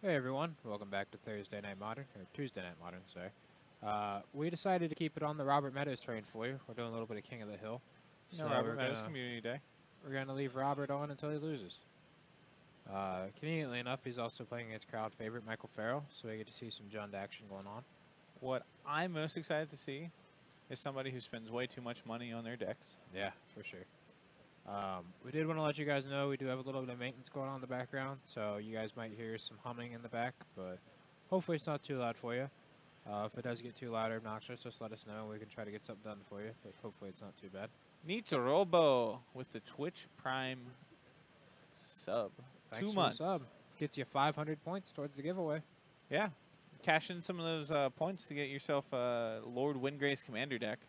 Hey everyone, welcome back to Thursday Night Modern, or Tuesday Night Modern, sorry. We decided to keep it on the Robert Meadows train for you. We're doing a little bit of King of the Hill. No, Robert Meadows Community Day. We're gonna leave Robert on until he loses. Conveniently enough, he's also playing against crowd favorite Michael Farrell, so we get to see some Jund action going on. What I'm most excited to see is somebody who spends way too much money on their decks. Yeah, for sure. We did want to let you guys know we do have a little bit of maintenance going on in the background, so you guys might hear some humming in the back, but hopefully it's not too loud for you. If it does get too loud or obnoxious, just let us know and we can try to get something done for you, but hopefully it's not too bad. Nito Robo with the Twitch Prime sub. Thanks 2 for months. the sub. Gets you 500 points towards the giveaway. Yeah. Cash in some of those points to get yourself a Lord Windgrace Commander deck.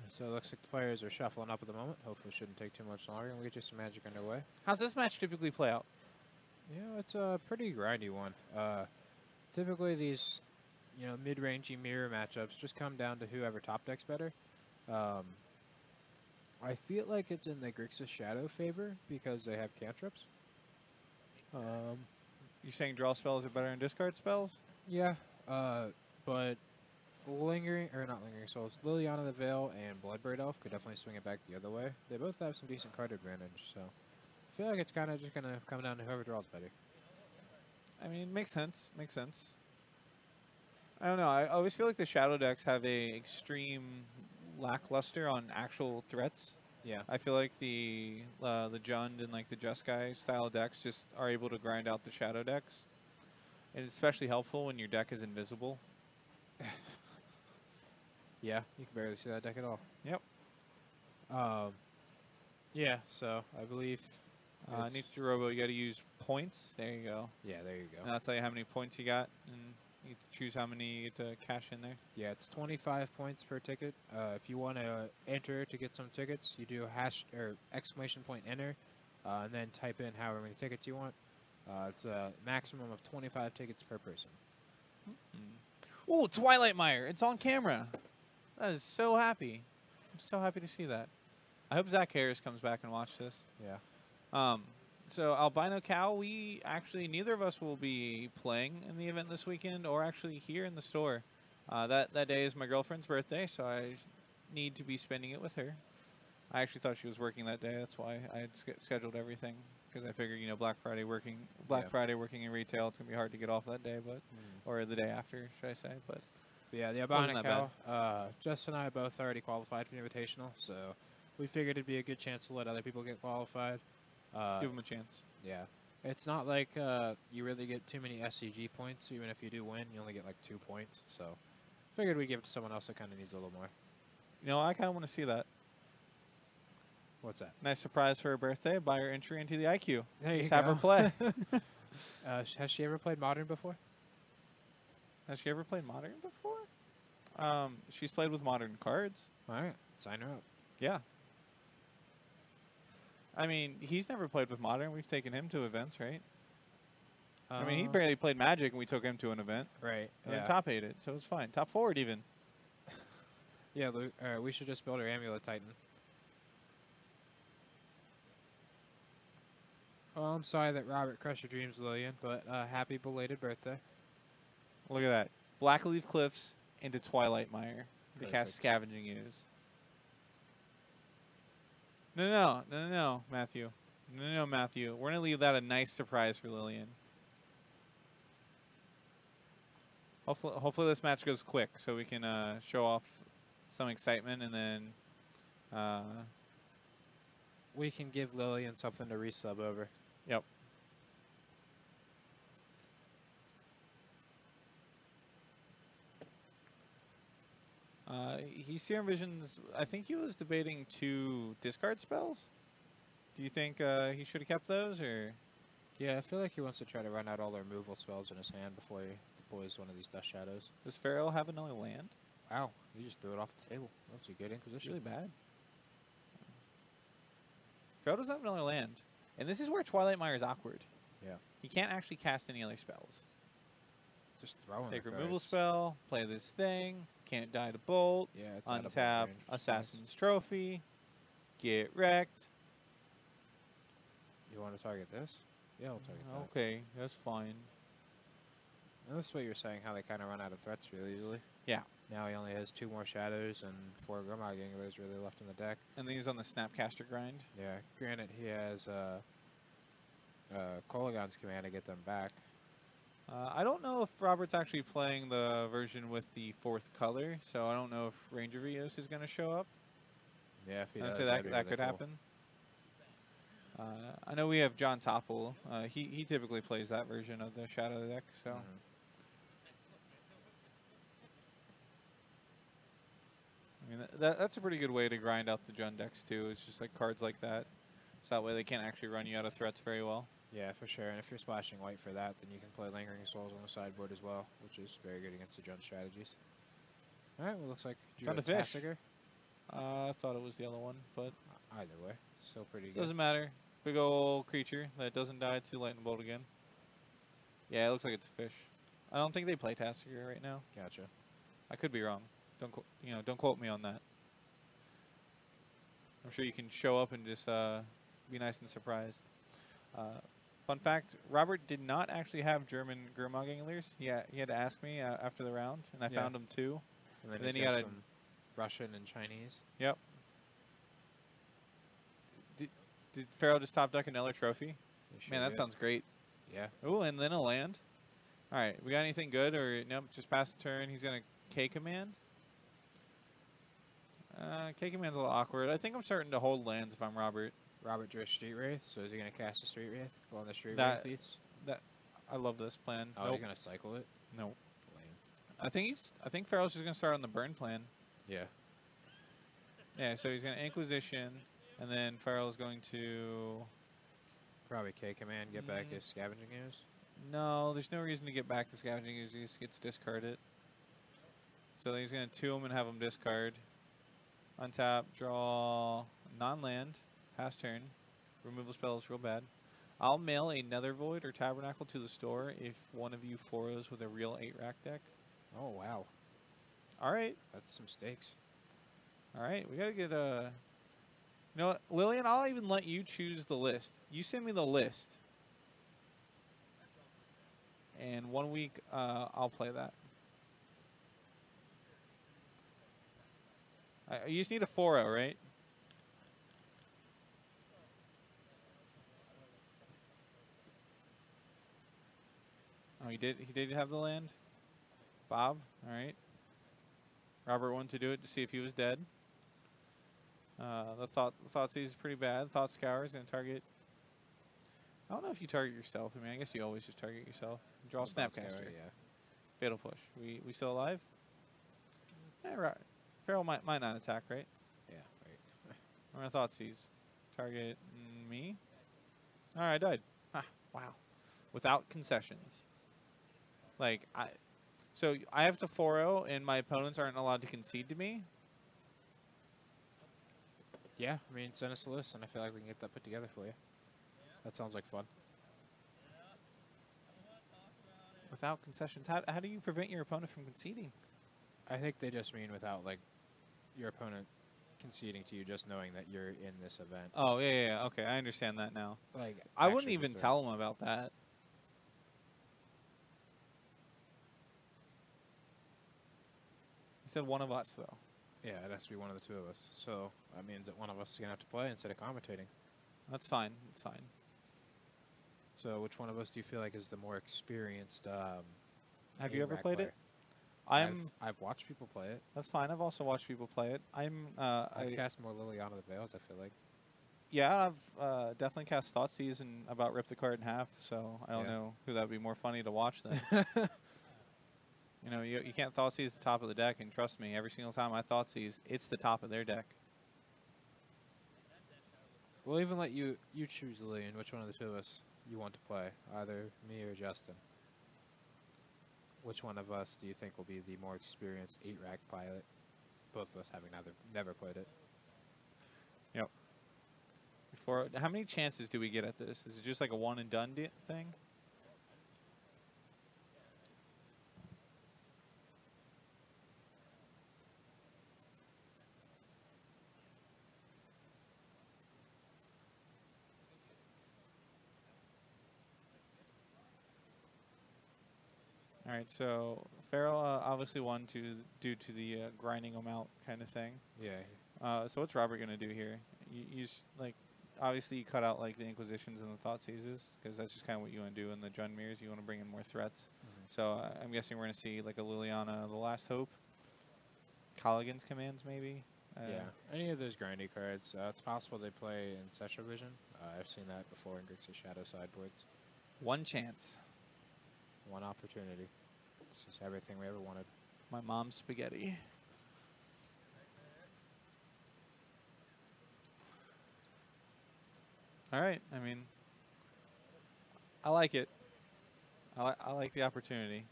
So it looks like the players are shuffling up at the moment. Hopefully it shouldn't take too much longer and we'll get you some magic underway. How's this match typically play out? You know, it's a pretty grindy one. Typically these, mid-rangey mirror matchups just come down to whoever top decks better. I feel like it's in the Grixis Shadow favor because they have cantrips. You're saying draw spells are better than discard spells? Yeah, but not Lingering Souls, Liliana the Veil and Bloodbraid Elf could definitely swing it back the other way. They both have some decent card advantage, so I feel like it's kind of just going to come down to whoever draws better. I mean, makes sense. Makes sense. I don't know. I always feel like the Shadow decks have a extreme lackluster on actual threats. Yeah. I feel like the Jund and like the Jeskai style decks just are able to grind out the Shadow decks. It's especially helpful when your deck is invisible. Yeah, you can barely see that deck at all. Yep. Yeah, so I believe Nito Robo, you got to use points. There you go. Yeah, there you go. And I'll tell you how many points you got, and you get to choose how many you get to cash in there. Yeah, it's 25 points per ticket. If you want to enter to get some tickets, you do !enter, and then type in however many tickets you want. It's a maximum of 25 tickets per person. Ooh, Twilight Mire. It's on camera. That is so happy. I'm so happy to see that. I hope Zach Harris comes back and watch this. Yeah. So Albino Cow, we actually, neither of us will be playing in the event this weekend or actually here in the store. That day is my girlfriend's birthday, so I need to be spending it with her. I actually thought she was working that day. That's why I had scheduled everything, because I figured, Black Friday working in retail, it's going to be hard to get off that day, but or the day after, should I say. But yeah, the Albino Cow, Jess and I both already qualified for the Invitational, so we figured it'd be a good chance to let other people get qualified. Give them a chance. Yeah. It's not like you really get too many SCG points. Even if you do win, you only get like 2 points. So figured we'd give it to someone else that kind of needs a little more. I kind of want to see that. What's that? Nice surprise for her birthday. Buy her entry into the IQ. There you Just go. have her play. Has she ever played Modern before? Has she ever played Modern before? She's played with Modern cards. All right. Sign her up. Yeah. I mean, he's never played with Modern. We've taken him to events, right? I mean, he barely played Magic, and we took him to an event. Right. And then top 8 it, so it's fine. Top forward, even. Yeah, we should just build her Amulet Titan. Oh, I'm sorry that Robert crushed your dreams, Lillian, but happy belated birthday. Look at that. Blackleaf Cliffs into Twilight Mire. The cast Scavenging Ooze. No, Matthew. No, Matthew. We're going to leave that a nice surprise for Lillian. Hopefully this match goes quick so we can show off some excitement, and then we can give Lillian something to resub over. Yep. He Serum Visions, I think he was debating 2 discard spells. Do you think he should have kept those, or? Yeah, I feel like he wants to try to run out all the removal spells in his hand before he deploys one of these Dust Shadows. Does Farrell have another land? Wow, he just threw it off the table. That's a good Inquisition. Really bad. Farrell doesn't have another land. And this is where Twilight Mire is awkward. Yeah. He can't actually cast any other spells. Just throwing Take removal spell, play this thing, can't die to bolt, untap Assassin's Trophy, get wrecked. You want to target this? Yeah, we'll target that. Okay, that's fine. And this is what you're saying, how they kind of run out of threats really easily. Yeah. Now he only has 2 more shadows and 4 Grimog Anglers really left in the deck. And then he's on the Snapcaster grind. Yeah, granted he has Kolagon's command to get them back. I don't know if Robert's actually playing the version with the 4th color, so I don't know if Ranger Rios is going to show up. Yeah, if he does, So that could happen. I know we have John Topple. He typically plays that version of the Shadow deck, so. I mean, that's a pretty good way to grind out the Jund decks, too. It's just like cards like that. So that way they can't actually run you out of threats very well. Yeah, for sure. And if you're splashing white for that, then you can play Lingering Souls on the sideboard as well, which is very good against the Jund strategies. All right, well, looks like you Found a got fish. Tassiger. I thought it was the other one, but Either way, still pretty good. doesn't matter. Big old creature that doesn't die to lightning bolt again. Yeah, it looks like it's a fish. I don't think they play Tassiger right now. Gotcha. I could be wrong. Don't quote me on that. I'm sure you can show up and just be nice and surprised. Fun fact: Robert did not actually have German Grimog Anglers. He had to ask me after the round, and I found them too. And then, And then he's he got some Russian and Chinese. Yep. Did Farrell just top deck another trophy? Man, that sounds great. Yeah. Oh, and then a land. All right, we got anything good or nope? Just pass the turn. He's gonna K command. K command's a little awkward. I think I'm starting to hold lands if I'm Robert. Robert drew a Street Wraith, so is he going to cast a Street Wraith? Go on the Street That- Wraith Thiefs? I love this plan. Oh, Nope. you're going to cycle it? No. Lame. I think Farrell's just gonna start on the burn plan. Yeah. Yeah, so he's gonna Inquisition, and then Farrell's going to. Probably K command, get back his Scavenging Ooze. No, there's no reason to get back to Scavenging Ooze. He just gets discarded. So then he's gonna 2 him and have him discard. Untap, draw non-land, pass turn. Removal spell is real bad. I'll mail a Nether Void or Tabernacle to the store if one of you 4-0s with a real 8-rack deck. Oh, wow. All right. That's some stakes. All right. We got to get a... You know what, Lillian, I'll even let you choose the list. You send me the list. And 1 week, I'll play that. You just need a 4-0, right? Oh, he did have the land? Bob? All right. Robert wanted to do it to see if he was dead. The Thoughtseize is preteizy bad. Thought Scour is going to target... I don't know if you target yourself. I mean, I guess you always just target yourself. Draw Snapcaster. Yeah. Fatal Push. We still alive? Yeah, right. Farrell might not attack, right? Yeah, right. I'm going to Thoughtseize. Target me. All right, I died. Ah, wow. Without concessions. So I have to 4-0, and my opponents aren't allowed to concede to me? Yeah, I mean, send us a list, and I feel like we can get that put together for you. That sounds like fun. Without concessions. How do you prevent your opponent from conceding? I think they just mean without, like, your opponent conceding to you, just knowing that you're in this event. Oh, yeah. Okay, I understand that now. Like, I wouldn't even tell them about that. He said one of us, though. Yeah, it has to be one of the 2 of us. So that means that one of us is going to have to play instead of commentating. That's fine. That's fine. So which one of us do you feel like is the more experienced Have you ever ARAC played player? it? I've watched people play it. That's fine. I've also watched people play it. I've cast more Liliana the Veils, I feel like. Yeah, I've definitely cast Thoughtseize and about ripped the card in half, so I don't Yeah. know who that would be more funny to watch than. You know, you can't Thoughtseize the top of the deck, and trust me, every single time I Thoughtseize, it's the top of their deck. We'll even let you choose, Lillian, which one of the 2 of us you want to play, either me or Justin. Which one of us do you think will be the more experienced 8-rack pilot? Both of us having never played it. Yep. How many chances do we get at this? Is it just like a one and done thing? right, so Farrell obviously won due to the grinding them out kind of thing. Yeah. So what's Robert going to do here? You just, like, obviously you cut out, like, the Inquisitions and the Thoughtseizes, because that's just kind of what you want to do in the Junmirs. You want to bring in more threats. So I'm guessing we're going to see, like, a Liliana, the Last Hope. Colligan's Commands, maybe? Yeah, any of those grindy cards. It's possible they play in Session Vision. I've seen that before in Grixis Shadow sideboards. One chance. One opportunity. It's just everything we ever wanted. My mom's spaghetti. All right. I mean, I like it. I like the opportunity.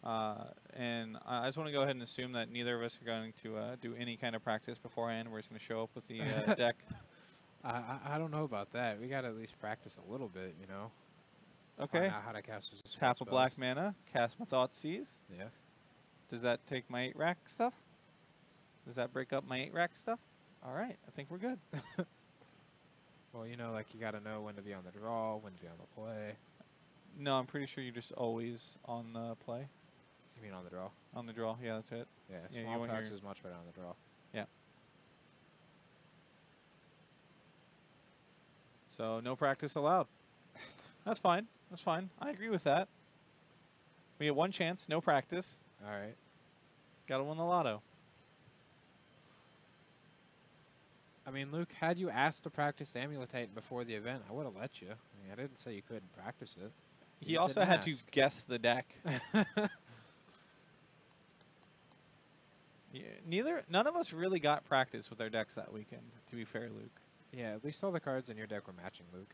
And I just want to go ahead and assume that neither of us are going to do any kind of practice beforehand. We're just going to show up with the deck. I don't know about that. We got to at least practice a little bit, you know. Okay. Find out how to cast those Tap a spells. black mana, cast my Thoughtseize. Yeah. Does that take my 8-rack stuff? Does that break up my 8-rack stuff? All right. I think we're good. Well, you know, like you got to know when to be on the draw, when to be on the play. No, I'm pretty sure you're just always on the play. You mean on the draw? On the draw. Yeah, that's it. Yeah, Yeah, small you want packs your- is much better on the draw. Yeah. So no practice allowed. That's fine. That's fine. I agree with that. We get one chance, no practice. All right. Got to win the lotto. I mean, Luke, had you asked to practice Amulet Titan before the event, I would have let you. I mean, I didn't say you couldn't practice it. He You also didn't had to ask. guess the deck. Yeah, none of us really got practice with our decks that weekend, to be fair, Luke. Yeah, at least all the cards in your deck were matching, Luke.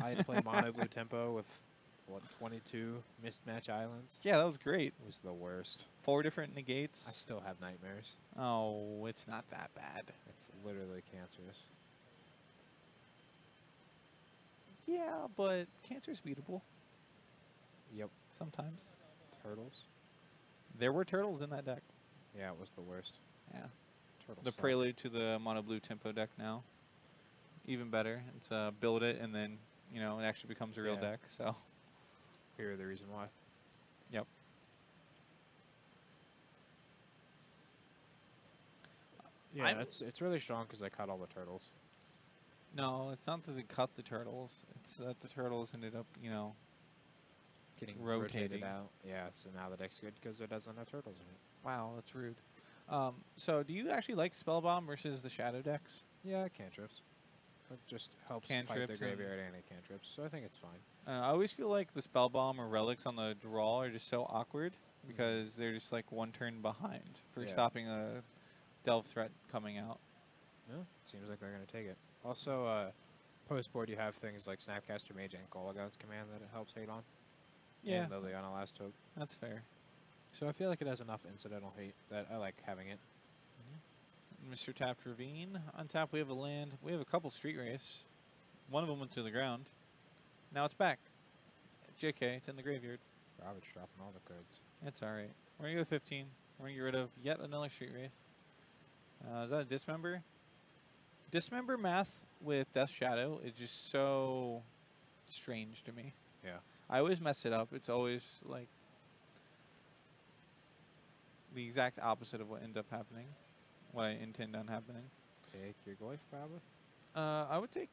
I had played mono blue tempo with, what, 22 mismatch islands? Yeah, that was great. It was the worst. 4 different I negates. still have nightmares. Oh, it's not that bad. It's literally cancerous. Yeah, but Cancer's beatable Yep. sometimes. Turtles. There were turtles in that deck. Yeah, it was the worst. Yeah. Turtles The suck. prelude to the mono blue tempo deck now. Even better. It's build it and then, you know, it actually becomes a real Yeah. deck. So, Here, the reason why. yep. Yeah, it's really strong because I cut all the turtles. No, it's not that they cut the turtles. It's that the turtles ended up, you know, Getting rotating. rotated out. Yeah, so now the deck's good because it doesn't have turtles in it. wow, that's rude. So do you actually like Spellbomb versus the Shadow decks? Yeah, cantrips. It just helps fight Cantrips the and- graveyard and a cantrips, so I think it's fine. I always feel like the Spellbomb or Relics on the draw are just so awkward because they're just like one turn behind for Yeah. stopping a Delve threat coming out. Yeah, seems like they're going to take it. Also, post board you have things like Snapcaster Mage and Golagon's Command that it helps hate on. Yeah, And Liliana Last Hope. that's fair. So I feel like it has enough incidental hate that I like having it. Mr. Tapped Ravine. On top, we have a land. We have a couple Street Race. One of them went to the ground. Now it's back. JK, it's in the graveyard. Robert's dropping all the cards. It's alright. We're going to go 15. We're going to get rid of yet another Street Wraith. Is that a Dismember? Dismember math with Death Shadow is just so strange to me. Yeah. I always mess it up. It's always like the exact opposite of what ends up happening. What I intend on happening. Take your Goyf, probably. I would take.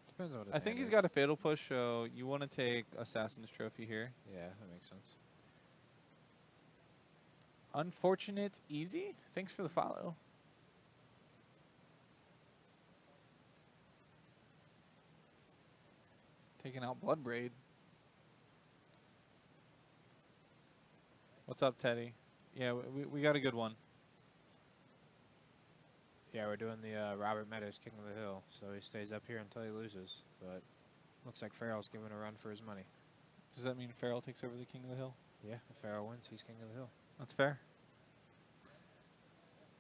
Depends on what his I think hand he's is. got a Fatal Push, so you want to take Assassin's Trophy here. Yeah, that makes sense. Unfortunate easy. Thanks for the follow. Taking out Bloodbraid. What's up, Teddy? Yeah, we got a good one. Yeah, we're doing the Robert Meadows King of the Hill, so he stays up here until he loses. But looks like Farrell's giving a run for his money. Does that mean Farrell takes over the King of the Hill? Yeah, if Farrell wins, he's King of the Hill. That's fair.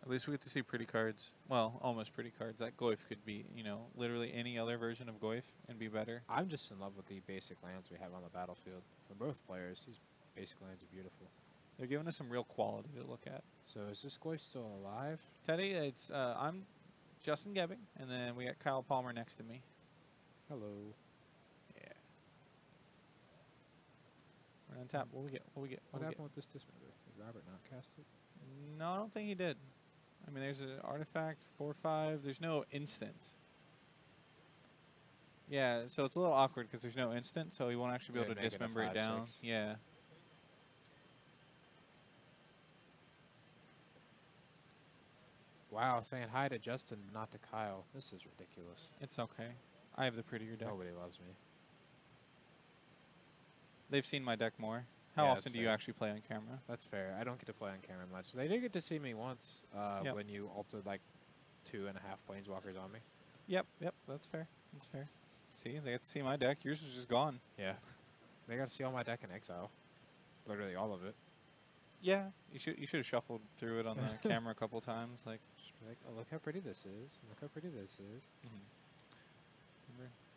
At least we get to see pretty cards. Well, almost pretty cards. That Goyf could be, you know, literally any other version of Goyf and be better. I'm just in love with the basic lands we have on the battlefield. For both players, these basic lands are beautiful. They're giving us some real quality to look at. So is this Goyf still alive? Teddy, it's I'm Justin Gebbing, and then we got Kyle Palmer next to me. Hello. Yeah. We're gonna Untap. What we get? What we get? What we happened get? with this dismember? Did Robert not cast it? No, I don't think he did. I mean, there's an artifact, 4/5. There's no instant. Yeah, so it's a little awkward because there's no instant, so he won't actually be able to Make it a dismember it 5/6. down. Yeah. Wow, saying hi to Justin, not to Kyle. This is ridiculous. It's okay. I have the prettier deck. Nobody loves me. They've seen my deck more. How Yeah, often that's do you fair. actually play on camera? That's fair. I don't get to play on camera much. They did get to see me once Yep. when you ulted like 2.5 planeswalkers on me. Yep, that's fair. That's fair. See, they got to see my deck. Yours is just gone. Yeah. They got to see all my deck in exile. Literally all of it. Yeah, you should have shuffled through it on the camera a couple times. Like, Just be like, oh, look how pretty this is. Look how pretty this is.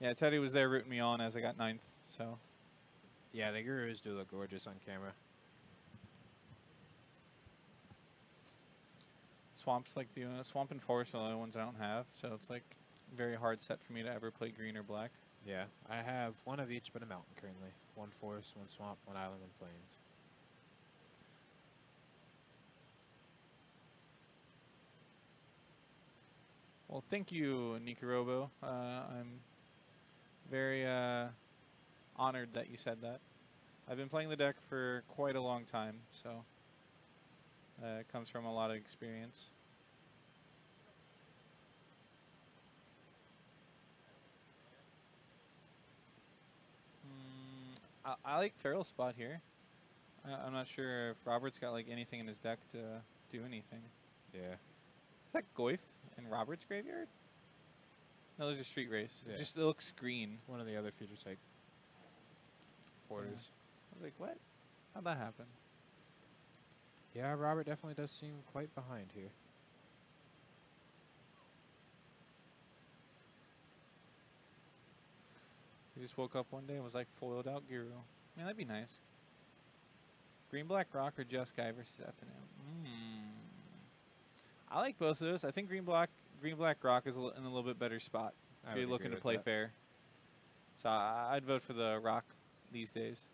yeah, Teddy was there rooting me on as I got 9th. So Yeah, the gurus do look gorgeous on camera. Swamp's like the Swamp and Forest are the only ones I don't have. So it's like very hard set for me to ever play green or black. Yeah, I have one of each but a mountain currently. One forest, one swamp, one island, one plains. Well, thank you, Nikarobo. I'm very honored that you said that. I've been playing the deck for quite a long time, so it comes from a lot of experience. I like Farrell's spot here. I'm not sure if Robert's got like anything in his deck to do anything. Yeah. Is that Goyf in Robert's graveyard? No, there's a street race. Yeah. It looks green. One of the other features like borders. I was like, what? How'd that happen? Yeah, Robert definitely does seem quite behind here. He just woke up one day and was like foiled out Guru. I mean, that'd be nice. Green Black Rock or Just Guy versus FNM. I like both of those. I think Green Black Rock is in a little bit better spot I if you're would looking agree to with play that. fair. So I'd vote for the Rock these days.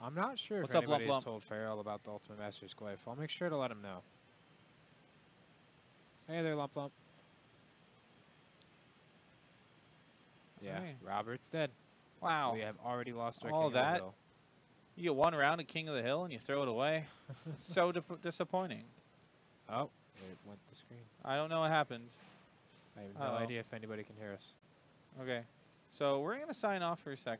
I'm not sure What's if up, Lump anybody's Lump? told Farrell about the Ultimate Master's Glyph. I'll make sure to let him know. Hey there, Lump Lump. Yeah, Hey. Robert's dead. Wow. We have already lost our All King of the that? Hill. You get one round at King of the Hill and you throw it away. So disappointing. Oh, it went the screen. I don't know what happened. I have no Uh-oh. idea if anybody can hear us. Okay. So we're going to sign off for a second.